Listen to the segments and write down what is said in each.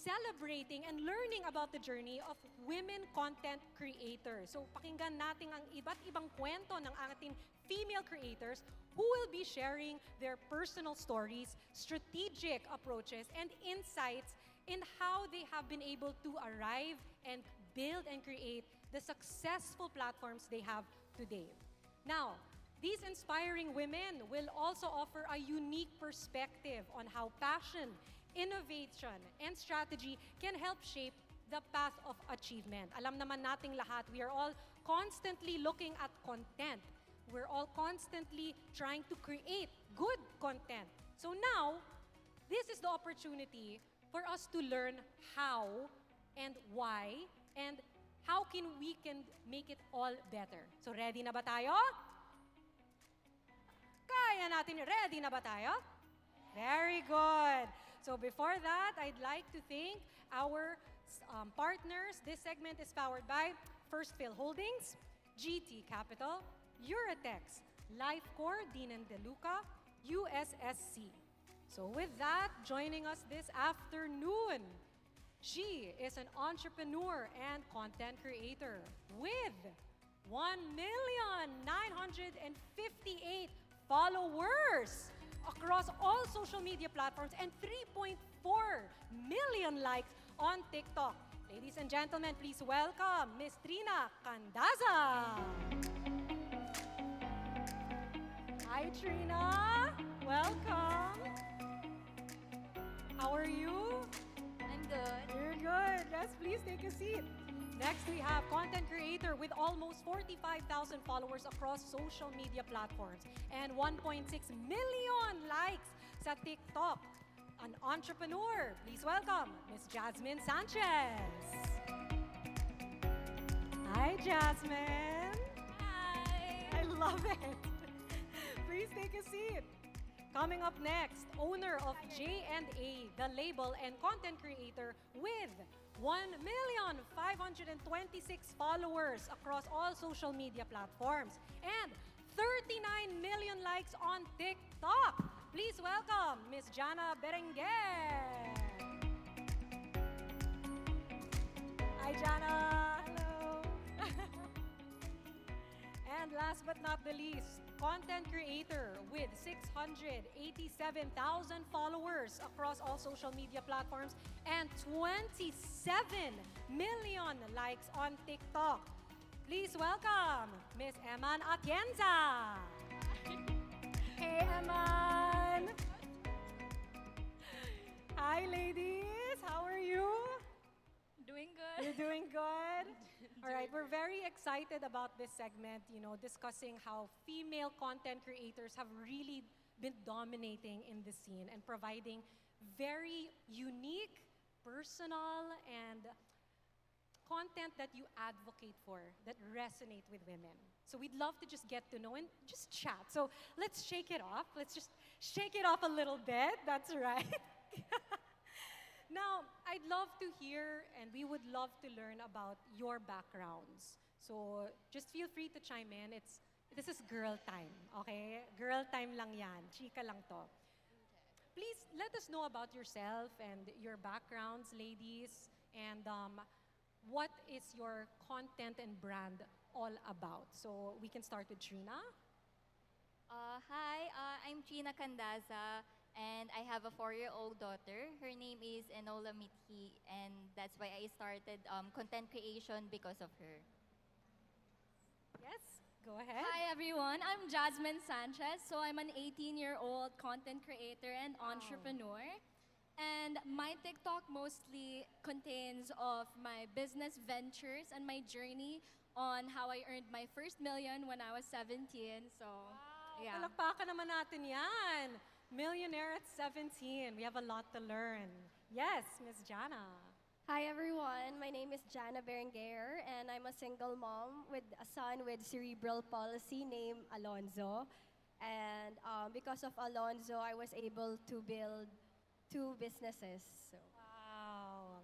celebrating and learning about the journey of women content creators. So pakinggan natin ang iba't ibang kwento ng ating female creators who will be sharing their personal stories, strategic approaches, and insights in how they have been able to arrive and build and create the successful platforms they have today. Now, these inspiring women will also offer a unique perspective on how passion, innovation, and strategy can help shape the path of achievement. Alam naman nating lahat, we are all constantly looking at content. We're all constantly trying to create good content. So now, this is the opportunity for us to learn how and why and how we can make it all better. So ready na ba tayo? Kaya natin, ready na ba tayo? Very good. So before that, I'd like to thank our partners. This segment is powered by First Phil Holdings, GT Capital, Eurotex, Lifecore, Dean and DeLuca, USSC. So with that, joining us this afternoon, she is an entrepreneur and content creator with 1,958,000 followers across all social media platforms and 3.4 million likes on TikTok. Ladies and gentlemen, please welcome Miss Trina Candaza. Hi, Trina. Welcome. How are you? I'm good. You're good. Yes, please take a seat. Next, we have content creator with almost 45,000 followers across social media platforms and 1.6 million likes sa TikTok. An entrepreneur. Please welcome Miss Jazzmine Sanchez. Hi, Jazzmine. Hi. I love it. Please take a seat. Coming up next, owner of J&A, the label and content creator with 1,526,000 followers across all social media platforms and 39 million likes on TikTok. Please welcome Miss Jana Berenguer. Hi, Jana. Hello. And last but not the least, content creator with 687,000 followers across all social media platforms and 27 million likes on TikTok. Please welcome Miss Emman Atienza. Hey, Emman. Hi, ladies. How are you? Doing good. You're doing good? All right, we're very excited about this segment, discussing how female content creators have really been dominating in the scene and providing very unique, personal, and content that you advocate for, that resonate with women. So we'd love to just get to know and just chat. So let's shake it off. Let's just shake it off a little bit. That's right. Now, I'd love to hear and we would love to learn about your backgrounds. So just feel free to chime in. This is girl time, okay? Girl time lang yan. Chika lang to. Please let us know about yourself and your backgrounds, ladies, and what is your content and brand all about. So we can start with Trina. Hi, I'm Trina Candaza, and I have a 4-year-old daughter. Her name is Enola Mithi, and that's why I started content creation because of her. Yes, go ahead. Hi everyone, I'm Jazzmine Sanchez. So I'm an 18-year-old content creator and entrepreneur. And my TikTok mostly contains of my business ventures and my journey on how I earned my first million when I was 17. So, yeah. Palakpakan naman natin yan. Millionaire at 17. We have a lot to learn. Yes, Miss Jana. Hi everyone, my name is Jana Berenguer and I'm a single mom with a son with cerebral palsy named Alonzo. And because of Alonzo, I was able to build 2 businesses. So. Wow.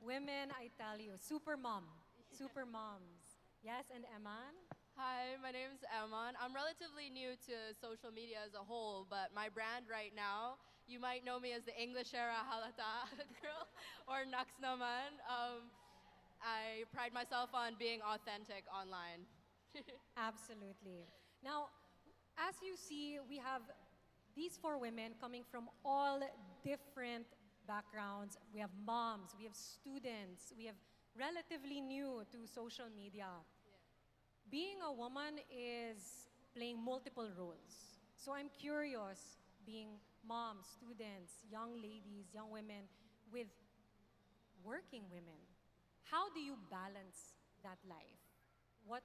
Women, I tell you, super mom. Super moms. Yes, and Emman? Hi, my name is Emman. I'm relatively new to social media as a whole, but my brand right now, you might know me as the English era halata girl, or Nux naman. I pride myself on being authentic online. Absolutely. Now, as you see, we have these four women coming from all different backgrounds. We have moms, we have students, we have relatively new to social media. Being a woman is playing multiple roles. So I'm curious, being moms, students, young ladies, young women, with working women, how do you balance that life? What,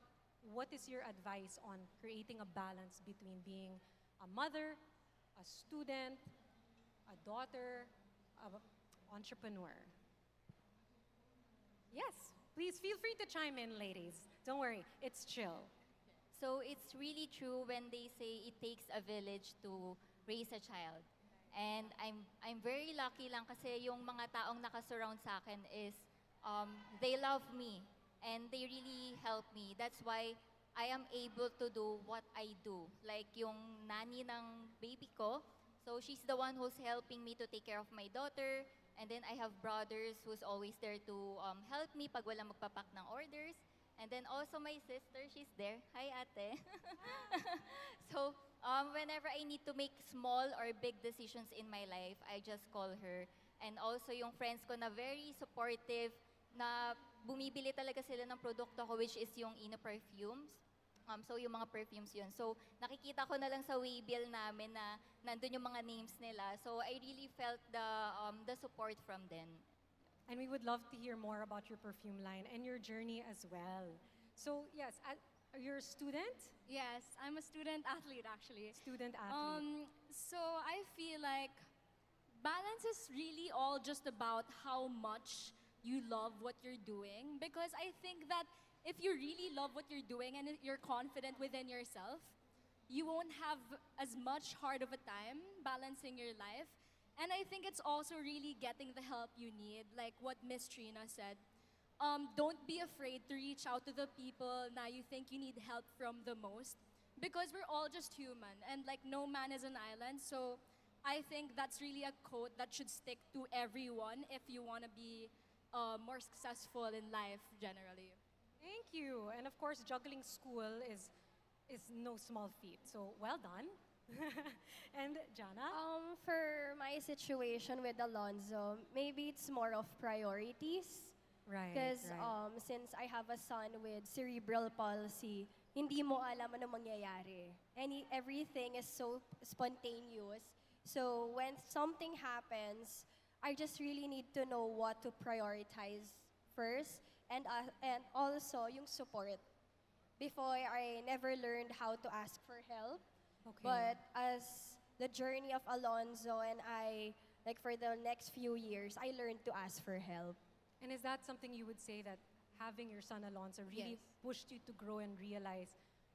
what is your advice on creating a balance between being a mother, a student, a daughter, an entrepreneur? Yes, please feel free to chime in, ladies. Don't worry, it's chill. So it's really true when they say it takes a village to raise a child. And I'm very lucky lang kasi yung mga taong nakasurround sa akin is they love me and they really help me. That's why I am able to do what I do. Like yung nanny ng baby ko, so she's the one who's helping me to take care of my daughter. And then I have brothers who's always there to help me pag wala magpapak ng orders. And then also my sister, she's there. Hi, ate. So, whenever I need to make small or big decisions in my life, I just call her. And also yung friends ko na very supportive, na bumibili talaga sila ng produkto ko, which is yung Ino perfumes. So yung mga perfumes yun. So nakikita ko na lang sa waybill namin na nandun yung mga names nila. So I really felt the support from them. And we would love to hear more about your perfume line and your journey as well. So, yes, you're a student? Yes, I'm a student athlete actually. Student athlete. So I feel like balance is really all just about how much you love what you're doing. Because I think that if you really love what you're doing and if you're confident within yourself, you won't have as much hard of a time balancing your life. And I think it's also really getting the help you need, like what Miss Trina said. Don't be afraid to reach out to the people that you think you need help from the most, because we're all just human, and like no man is an island. So I think that's really a quote that should stick to everyone if you want to be more successful in life generally. Thank you. And of course, juggling school is no small feat. So well done. And Jana? For my situation with Alonzo, maybe it's more of priorities. Right, Because right. since I have a son with cerebral palsy, hindi mo alam ano mangyayari. Everything is so spontaneous. So when something happens, I just really need to know what to prioritize first, and also yung support. Before, I never learned how to ask for help. Okay. But as the journey of Alonzo and I, like for the next few years, I learned to ask for help. And is that something you would say that having your son Alonso really Yes. pushed you to grow and realize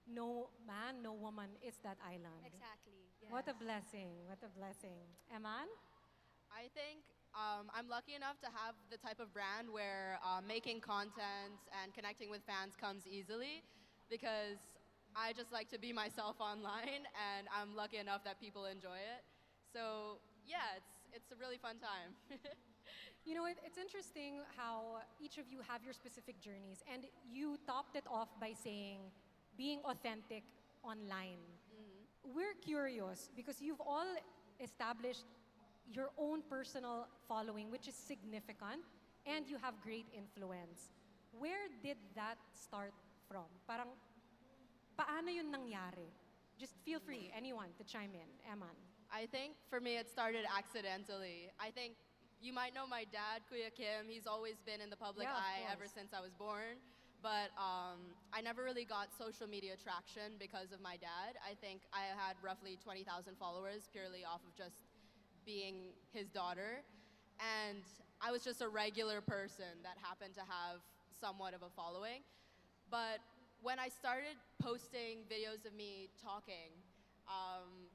no man, no woman is that island? Exactly. What a blessing. What a blessing. Emman? I think I'm lucky enough to have the type of brand where making content and connecting with fans comes easily, because I just like to be myself online, and I'm lucky enough that people enjoy it. So yeah, it's a really fun time. You know, it's interesting how each of you have your specific journeys, and you topped it off by saying being authentic online. We're curious because you've all established your own personal following, which is significant, and you have great influence. Where did that start from? Parang, paano yun nangyari? Just feel free, anyone, to chime in. Emman. I think for me it started accidentally. I think you might know my dad, Kuya Kim. He's always been in the public Yeah, of eye ever course. since I was born. But I never really got social media traction because of my dad. I think I had roughly 20,000 followers purely off of just being his daughter. And I was just a regular person that happened to have somewhat of a following. But when I started posting videos of me talking,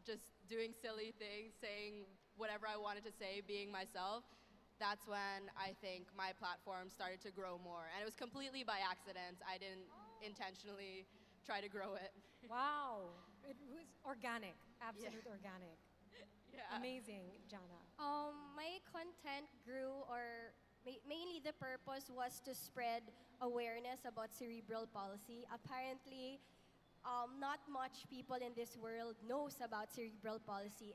just doing silly things, saying whatever I wanted to say, being myself, that's when I think my platform started to grow more. And it was completely by accident. I didn't intentionally try to grow it. Wow. It was organic, absolute organic. Yeah. Amazing, Jana. My content grew, or the purpose was to spread awareness about cerebral palsy. Apparently, not much people in this world knows about cerebral palsy.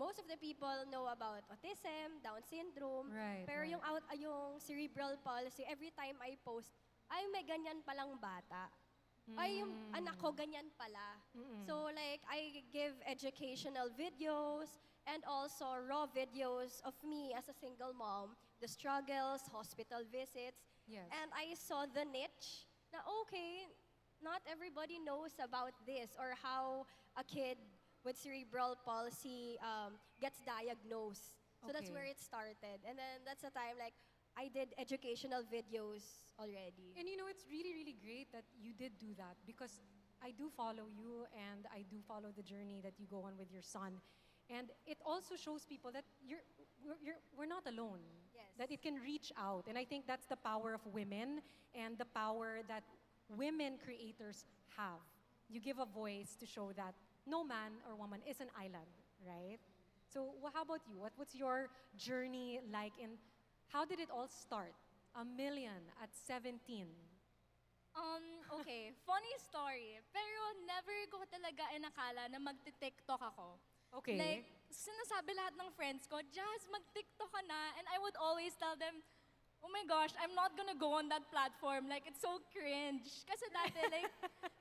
Most of the people know about autism, Down syndrome. Right, Pero right. yung cerebral palsy, every time I post, ay may ganyan palang bata. Ay, yung anak ko ganyan pala. So like, I give educational videos and also raw videos of me as a single mom, the struggles, hospital visits. Yes. And I saw the niche na okay, not everybody knows about this or how a kid with cerebral palsy gets diagnosed. So that's Okay. where it started. And then that's the time like I did educational videos already. And you know, it's really, really great that you did do that because I do follow you and I do follow the journey that you go on with your son. And it also shows people that we're not alone. Yes. That it can reach out. And I think that's the power of women and the power that women creators have. You give a voice to show that no man or woman is an island, right? So how about you? What's your journey like in how did it all start? 1 million at 17. Okay, funny story. Pero never ko talaga inakala na magti-TikTok ako. Okay. Like, sinasabi lahat ng friends ko, Jazz, mag-TikTok ka na. And I would always tell them, oh my gosh, I'm not gonna go on that platform. Like, it's so cringe. Kasi dati, like,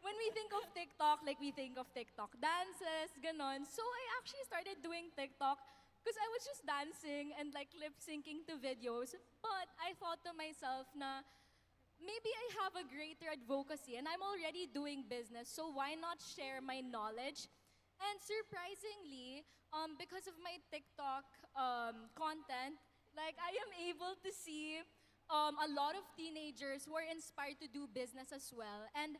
when we think of TikTok, like, we think of TikTok dances, ganon. So I actually started doing TikTok because I was just dancing and like lip-syncing to videos. But I thought to myself na, maybe I have a greater advocacy and I'm already doing business, so why not share my knowledge? And surprisingly, because of my TikTok content, like I am able to see a lot of teenagers who are inspired to do business as well. And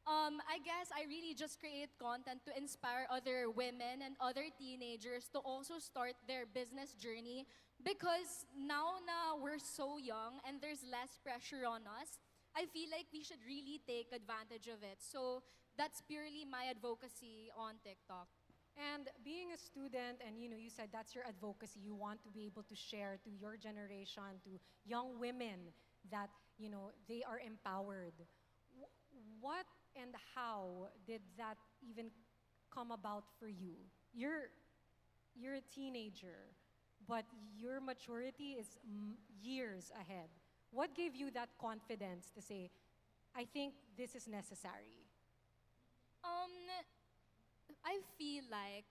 I guess I really just create content to inspire other women and other teenagers to also start their business journey because now na we're so young and there's less pressure on us, I feel like we should really take advantage of it. So that's purely my advocacy on TikTok. And being a student, and you know, you said that's your advocacy. You want to be able to share to your generation, to young women, that you know they are empowered. What and how did that even come about for you? You're a teenager, but your maturity is years ahead. What gave you that confidence to say, I think this is necessary? I feel like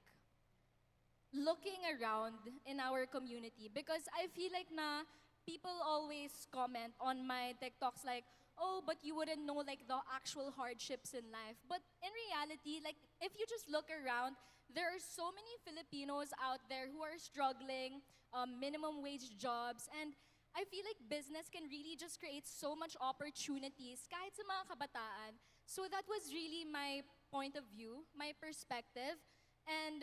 looking around in our community because I feel like na people always comment on my TikToks like, oh, but you wouldn't know like the actual hardships in life. But in reality, like if you just look around, there are so many Filipinos out there who are struggling, minimum wage jobs, and I feel like business can really just create so much opportunities kahit sa mga kabataan. So that was really my point of view, my perspective. And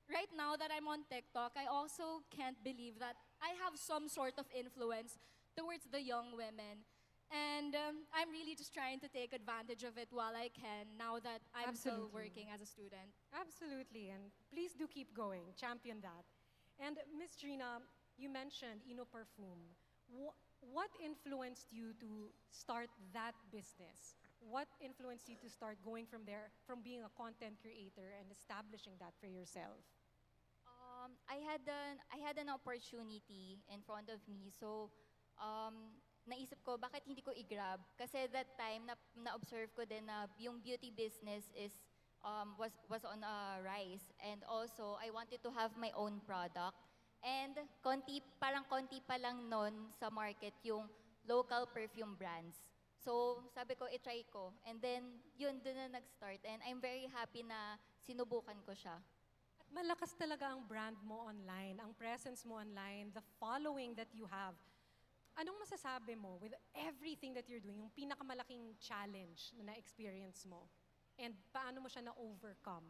right now that I'm on TikTok, I also can't believe that I have some sort of influence towards the young women. And I'm really just trying to take advantage of it while I can now that I'm still Absolutely. working as a student. Absolutely, and please do keep going. Champion that. And Miss Trina, you mentioned Ino Perfume. What influenced you to start that business? What influenced you to start going from there, from being a content creator and establishing that for yourself? I had an opportunity in front of me. So, naisip ko, bakit hindi ko i-grab? Kasi that time, na-observe ko din na yung beauty business was on a rise. And also, I wanted to have my own product. And parang konti pa lang nun sa market yung local perfume brands. So, sabi ko, i-try ko. And then, yun, dun na nag-start. And I'm very happy na sinubukan ko siya. At malakas talaga ang brand mo online, ang presence mo online, the following that you have. Anong masasabi mo with everything that you're doing, yung pinakamalaking challenge na na-experience mo? And paano mo siya na-overcome?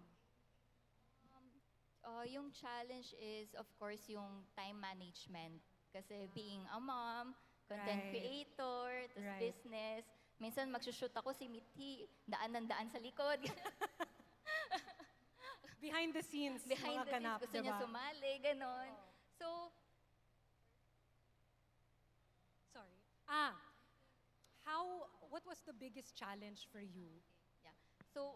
Yung challenge is, of course, yung time management. Kasi being a mom, content Right. creator, tas Right. business. Minsan magsushoot ako si Mithi, daan ng daan sa likod. Behind the scenes, Behind mga the scenes, ganap, gusto niya diba? sumali, ganon. So, what was the biggest challenge for you? Yeah. So,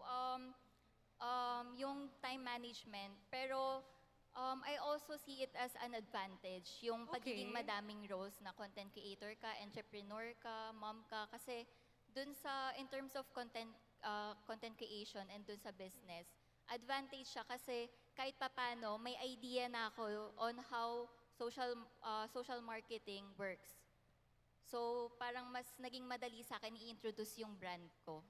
yung time management, pero I also see it as an advantage, yung pagiging Okay. madaming roles na content creator ka, entrepreneur ka, mom ka, kasi dun sa, in terms of content creation and dun sa business, advantage siya kasi kahit papano, may idea na ako on how social marketing works. So, parang mas naging madali sa akin i-introduce yung brand ko.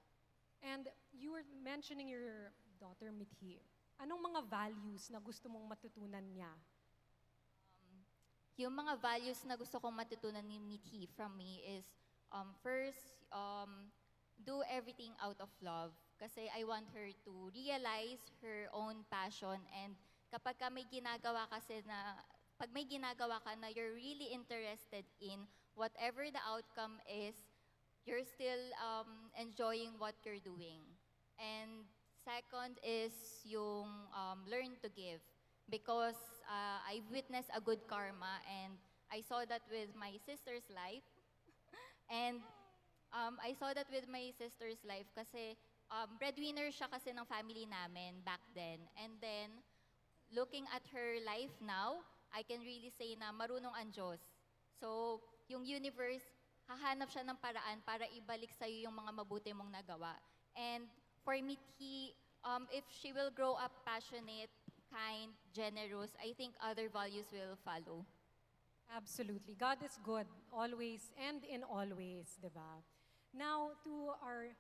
And you were mentioning your daughter, Mithi. Anong mga values na gusto mong matutunan niya? Yung mga values na gusto kong matutunan ni Mithi from me is, first, do everything out of love. Kasi I want her to realize her own passion, and kapag ka may ginagawa kasi na, pag may ginagawa ka na you're really interested in, whatever the outcome is, you're still enjoying what you're doing. And second is yung learn to give. Because I witnessed a good karma, and I saw that with my sister's life. And I saw that with my sister's life kasi breadwinner siya kasi ng family namin back then. And then, looking at her life now, I can really say na marunong ang Diyos. So, yung universe, hahanap siya ng paraan para ibalik sa'yo yung mga mabuti mong nagawa. And for me, if she will grow up passionate, kind, generous, I think other values will follow. Absolutely. God is good, always and in all ways, di ba? Now, to our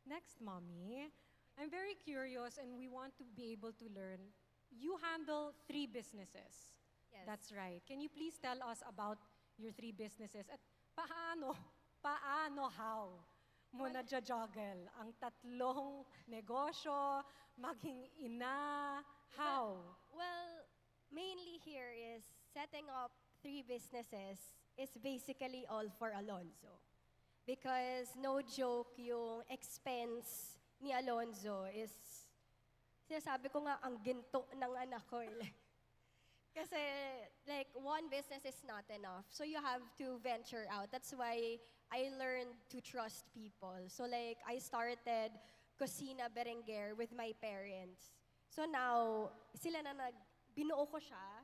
next mommy, I'm very curious and we want to be able to learn. You handle 3 businesses. Yes. That's right. Can you please tell us about your 3 businesses at paano, how mo na-juggle ang 3 negosyo, maging ina, how? Well, mainly here is setting up 3 businesses is basically all for Alonzo. Because no joke, yung expense ni Alonzo is, sinasabi ko nga, ang ginto ng anak ko. Kasi, like, one business is not enough. So you have to venture out. That's why I learned to trust people. So, like, I started Jana Berenguer with my parents. So now, sila na binuo ko siya.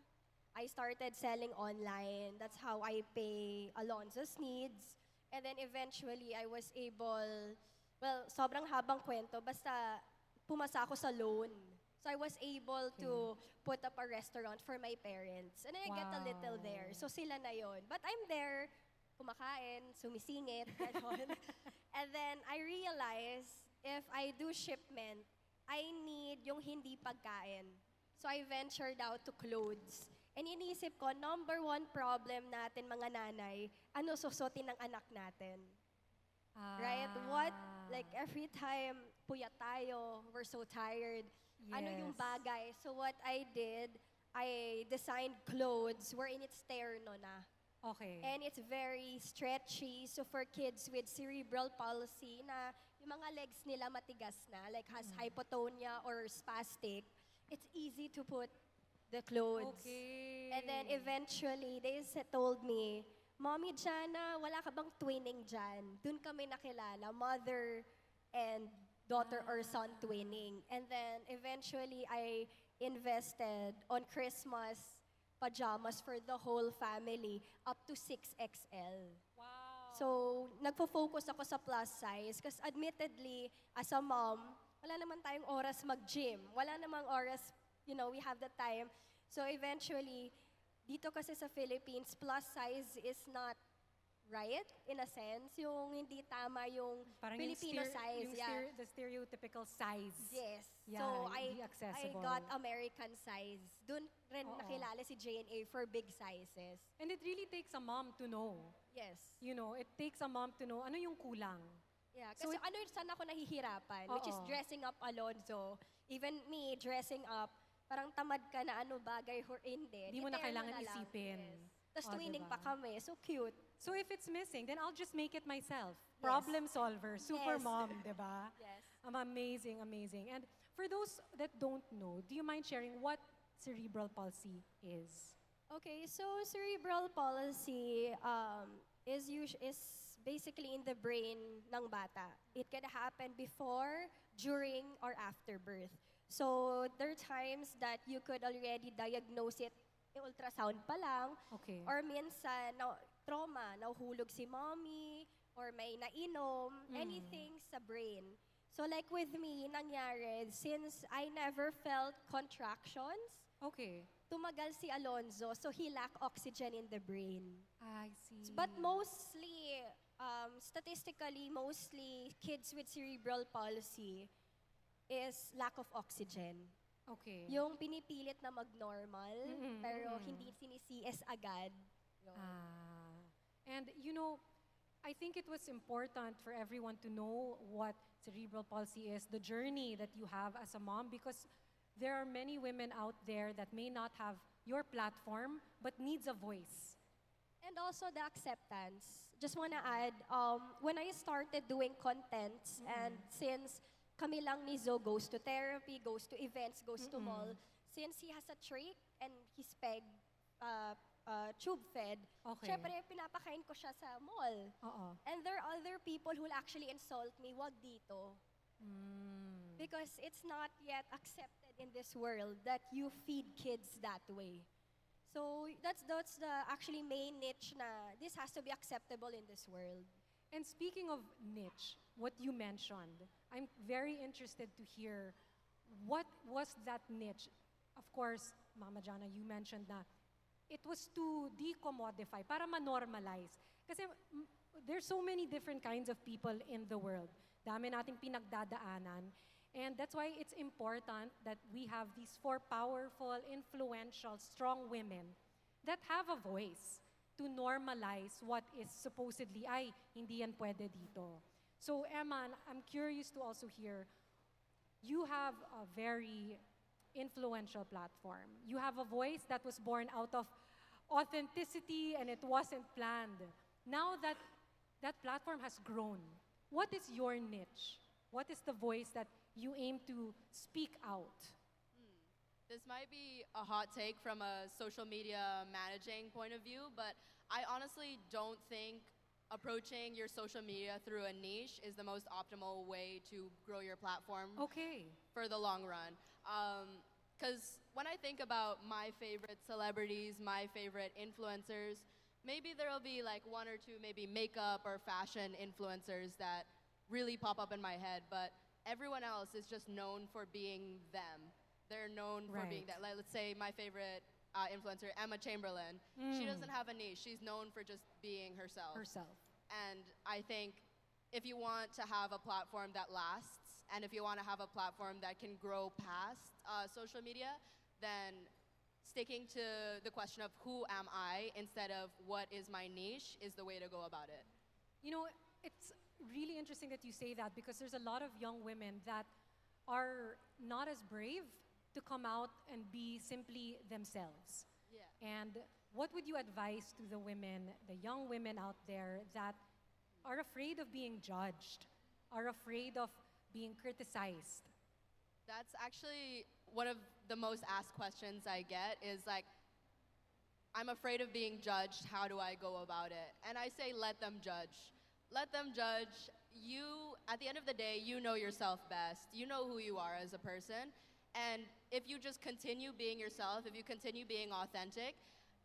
I started selling online. That's how I pay Alonzo's needs. And then eventually, I was able, well, sobrang habang kwento, basta pumasa ako sa loan. So I was able to put up a restaurant for my parents. And then I get a little there. So sila na yon. But I'm there, kumakain, sumisingit, gano'n. And then I realized, if I do shipment, I need yung hindi pagkain. So I ventured out to clothes. And iniisip ko, number 1 problem natin mga nanay, ano susutin ng anak natin? Right? What, like every time puyat tayo, we're so tired, ano yung bagay? So what I did, I designed clothes wherein it's terno na. Okay. And it's very stretchy. So for kids with cerebral palsy na yung mga legs nila matigas na, like has hypotonia or spastic, it's easy to put the clothes. Okay. And then eventually, they told me, Mommy Jana, wala ka bang twinning dyan? Doon kami nakilala, mother and daughter or son twinning. And then eventually, I invested on Christmas pajamas for the whole family up to 6XL. Wow. So, nagpo-focus ako sa plus size kasi admittedly, as a mom, wala naman tayong oras mag-gym. Wala namang oras, you know, we have the time. So eventually, dito kasi sa Philippines, plus size is not right, in a sense. Yung hindi tama yung Parang Filipino size. the stereotypical size. Yes. Yeah, So hindi I accessible. got American size. Doon rin Oo. nakilala si J&A for big sizes. And it really takes a mom to know. Yes. You know, it takes a mom to know ano yung kulang. Yeah, So kasi saan ako nahihirapan, which is Oo. dressing up Alonzo. Even me, dressing up, parang tamad ka na ano bagay or hindi. Hindi mo na Iterno kailangan lang. isipin. Yes. Tapos Oh, twinning diba? pa kami. So cute. So if it's missing, then I'll just make it myself. Yes. Problem solver, super Yes. mom, di ba? Yes. Amazing, amazing. And for those that don't know, do you mind sharing what cerebral palsy is? Okay, so cerebral palsy is basically in the brain ng bata. It can happen before, during, or after birth. So there are times that you could already diagnose it ultrasound pa lang, Okay. or minsan trauma, nahuhulog si mommy, or may nainom, anything sa brain. So like with me, nangyari, since I never felt contractions, Okay. tumagal si Alonzo, so he lacked oxygen in the brain. I see. But mostly, statistically, mostly kids with cerebral palsy is lack of oxygen. Okay. Yung pinipilit na mag-normal, Mm-mm, pero mm-mm. hindi sinisi-CS agad. Yun. And you know, I think it was important for everyone to know what cerebral palsy is, the journey that you have as a mom, because there are many women out there that may not have your platform but needs a voice. And also the acceptance. Just wanna add, when I started doing contents, and since kami lang ni Zo goes to therapy, goes to events, goes to mall, since he has a trach and he's peg, tube fed, Okay. syempre pinapakain ko siya sa mall. Oo. And there are other people who will actually insult me, wag dito. Because it's not yet accepted in this world that you feed kids that way. So that's the actually main niche na this has to be acceptable in this world. And speaking of niche, what you mentioned, I'm very interested to hear what was that niche. Of course, Mama Jana, you mentioned na it was to decommodify, para ma-normalize. Kasi there's so many different kinds of people in the world. Dami nating pinagdadaanan. And that's why it's important that we have these 4 powerful, influential, strong women that have a voice to normalize what is supposedly, ay, hindi yan pwede dito. So, Emman, I'm curious to also hear, you have a very influential platform. You have a voice that was born out of authenticity and it wasn't planned. Now that that platform has grown, what is your niche? What is the voice that you aim to speak out? This might be a hot take from a social media managing point of view, but I honestly don't think approaching your social media through a niche is the most optimal way to grow your platform Okay. for the long run. Because when I think about my favorite celebrities, my favorite influencers, maybe there will be like 1 or 2 maybe makeup or fashion influencers that really pop up in my head, but everyone else is just known for being them. They're known for being Right. that. Like, let's say my favorite influencer, Emma Chamberlain. She doesn't have a niche. She's known for just being herself. Herself. And I think if you want to have a platform that lasts, and if you want to have a platform that can grow past social media, then sticking to the question of who am I instead of what is my niche is the way to go about it. You know, it's really interesting that you say that because there's a lot of young women that are not as brave to come out and be simply themselves. Yeah. And what would you advise to the women, the young women out there that are afraid of being judged, are afraid of being criticized? That's actually one of the most asked questions I get is like, I'm afraid of being judged. How do I go about it? And I say, let them judge. Let them judge. You, at the end of the day, you know yourself best. You know who you are as a person. And if you just continue being yourself, if you continue being authentic,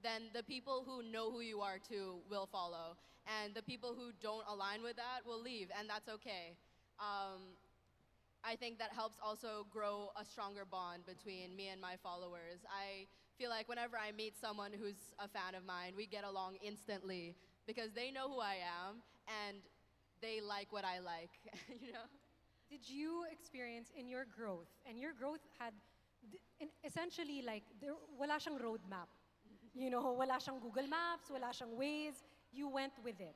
then the people who know who you are too will follow. And the people who don't align with that will leave, and that's okay. I think that helps also grow a stronger bond between me and my followers. I feel like whenever I meet someone who's a fan of mine, we get along instantly because they know who I am and they like what I like, you know? Did you experience in your growth, and your growth had essentially like, wala siyang roadmap. You know, wala siyang Google Maps, wala siyang Waze, you went with it.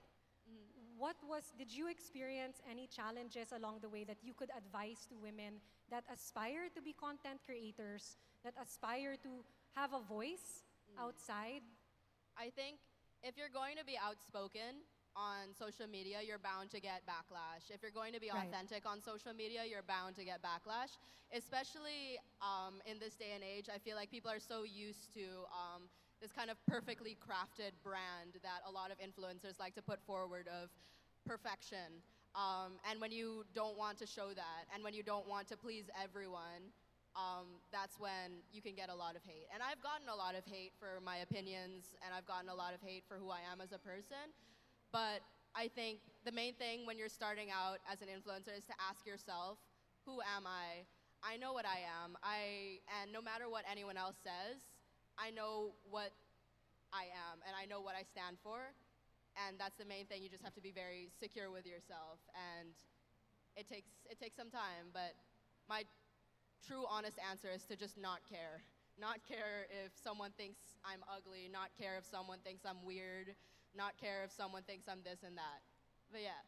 Did you experience any challenges along the way that you could advise to women that aspire to be content creators, that aspire to have a voice outside? I think if you're going to be outspoken on social media, you're bound to get backlash. If you're going to be Right. authentic on social media, you're bound to get backlash. Especially in this day and age, I feel like people are so used to this kind of perfectly crafted brand that a lot of influencers like to put forward of perfection. And when you don't want to show that, and when you don't want to please everyone, that's when you can get a lot of hate. And I've gotten a lot of hate for my opinions, and I've gotten a lot of hate for who I am as a person. But I think the main thing when you're starting out as an influencer is to ask yourself, who am I? I know what I am. And no matter what anyone else says, I know what I am, and I know what I stand for. And that's the main thing. You just have to be very secure with yourself. And it takes some time, but my true honest answer is to just not care. Not care if someone thinks I'm ugly, not care if someone thinks I'm weird, not care if someone thinks I'm this and that. But yeah.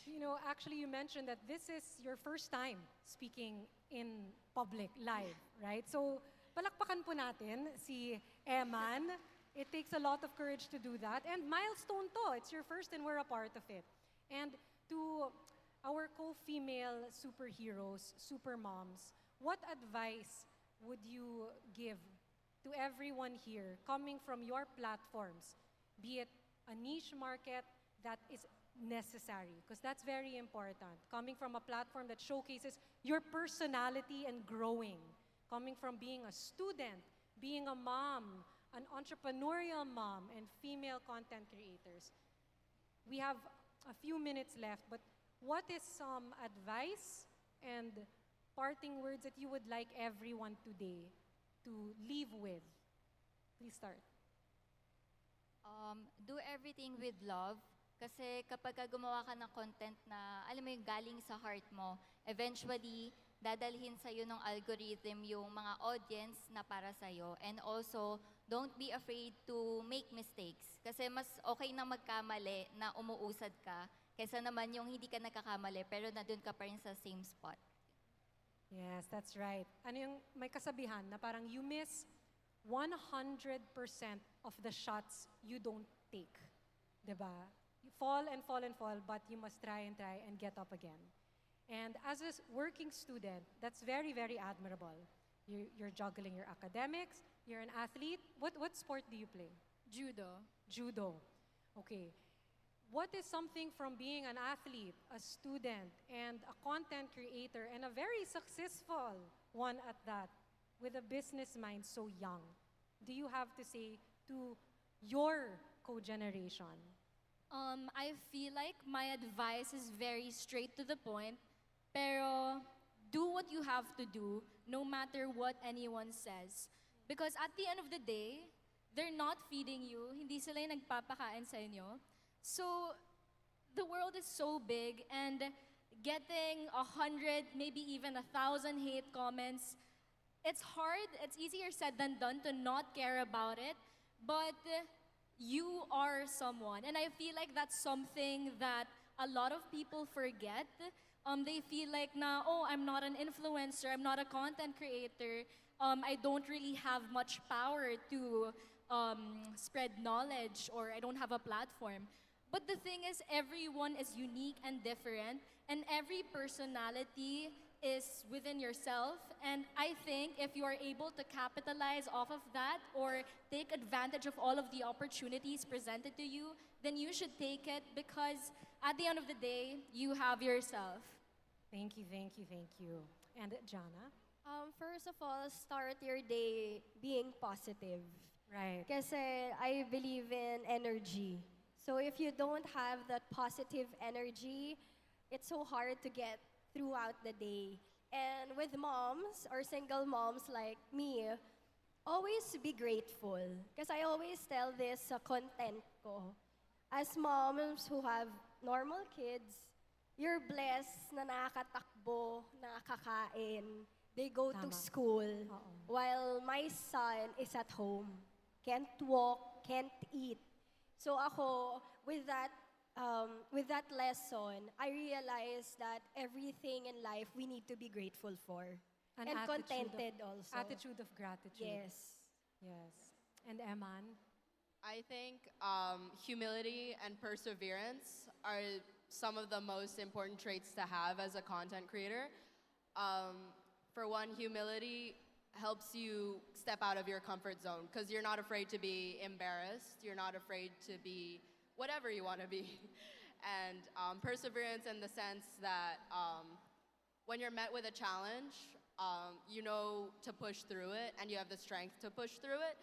You know, actually, you mentioned that this is your first time speaking in public, live, right? So, palakpakan po natin si Emman. It takes a lot of courage to do that. And milestone to. It's your first and we're a part of it. And to our co-female superheroes, super moms, what advice would you give to everyone here coming from your platforms, be it a niche market that is necessary, because that's very important. Coming from a platform that showcases your personality and growing, coming from being a student, being a mom, an entrepreneurial mom, and female content creators. We have a few minutes left, but what is some advice and parting words that you would like everyone today to leave with? Please start. Do everything with love. Kasi kapag gumawa ka ng content na, alam mo yung galing sa heart mo, eventually, dadalhin sa'yo ng algorithm yung mga audience na para sa'yo. And also, don't be afraid to make mistakes. Kasi mas okay na magkamali na umuusad ka, kaysa naman yung hindi ka nagkakamali pero nandun ka pa rin sa same spot. Yes, that's right. Ano yung may kasabihan na parang you miss 100% of the shots you don't take. Diba? You fall and fall and fall, but you must try and get up again. And as a working student, that's very, very admirable. You're juggling your academics, you're an athlete. What sport do you play? Judo. Judo. Okay. What is something from being an athlete, a student, and a content creator, and a very successful one at that, with a business mind so young, do you have to say to your co-generation? I feel like my advice is very straight to the point, pero do what you have to do, no matter what anyone says. Because at the end of the day, they're not feeding you, hindi sila yung nagpapakain sa inyo. So, the world is so big, and getting 100, maybe even 1,000 hate comments, it's hard, it's easier said than done to not care about it, but you are someone. And I feel like that's something that a lot of people forget. They feel like na, oh, I'm not an influencer, I'm not a content creator, I don't really have much power to spread knowledge, or I don't have a platform. But the thing is, everyone is unique and different, and every personality is within yourself. And I think if you are able to capitalize off of that, or take advantage of all of the opportunities presented to you, then you should take it, because at the end of the day, you have yourself. Thank you, thank you, thank you. And Jana? First of all, start your day being positive. Right. Kasi I believe in energy. So if you don't have that positive energy, it's so hard to get throughout the day. And with moms or single moms like me, always be grateful. Because I always tell this sa content ko. As moms who have normal kids, you're blessed na nakakatakbo, nakakain. They go to Tama. school Oo. while my son is at home. Can't walk, can't eat. So ako, with that lesson, I realized that everything in life we need to be grateful for. An And attitude contented of, also. Attitude of gratitude. Yes. Yes. And Emman? I think humility and perseverance are some of the most important traits to have as a content creator. For one, humility helps you step out of your comfort zone, because you're not afraid to be embarrassed. You're not afraid to be whatever you want to be. and perseverance in the sense that when you're met with a challenge, you know to push through it and you have the strength to push through it.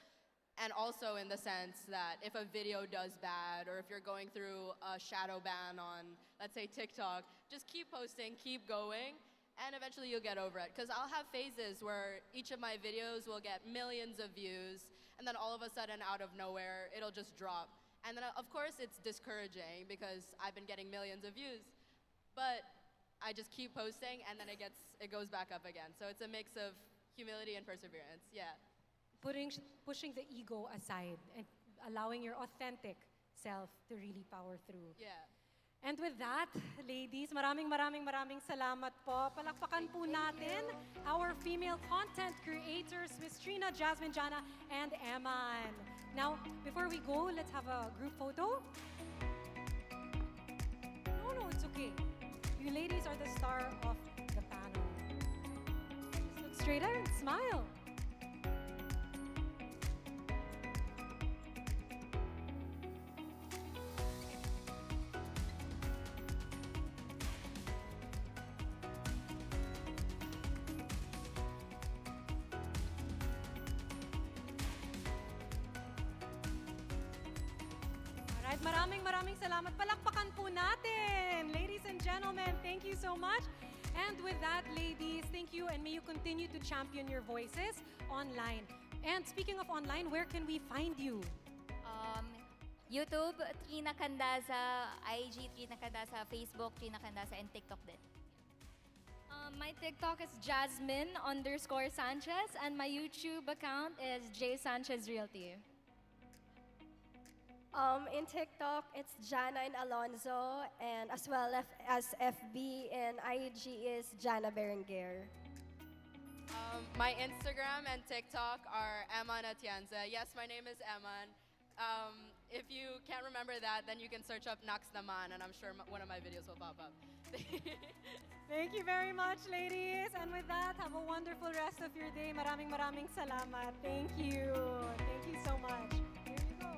And also in the sense that if a video does bad or if you're going through a shadow ban on, let's say, TikTok, just keep posting, keep going, and eventually you'll get over it. Because I'll have phases where each of my videos will get millions of views, and then all of a sudden, out of nowhere, it'll just drop. And then, of course, it's discouraging because I've been getting millions of views. But I just keep posting, and then it goes back up again. So it's a mix of humility and perseverance, yeah. Pushing the ego aside and allowing your authentic self to really power through. Yeah. And with that, ladies, maraming salamat po. Palakpakan po natin our female content creators, Miss Trina, Jazzmine, Jana, and Emman. Now, before we go, let's have a group photo. No, it's okay. You ladies are the star of the panel. Just look straight ahead and smile. Maraming salamat. Palakpakan po natin. Ladies and gentlemen, thank you so much. And with that, ladies, thank you, and may you continue to champion your voices online. And speaking of online, where can we find you? YouTube, Trina Candaza, IG, Trina Candaza, Facebook, Trina Candaza, and TikTok din. My TikTok is Jazzmine_Sanchez, and my YouTube account is J Sanchez Realty. In TikTok, it's Jana and Alonzo, and as well as FB and IG is Jana Berenguer. My Instagram and TikTok are Emman Atienza. Yes, my name is Emman. If you can't remember that, then you can search up Naks Naman, and I'm sure one of my videos will pop up. Thank you very much, ladies. And with that, have a wonderful rest of your day. Maraming salamat. Thank you. Thank you so much. Here you go.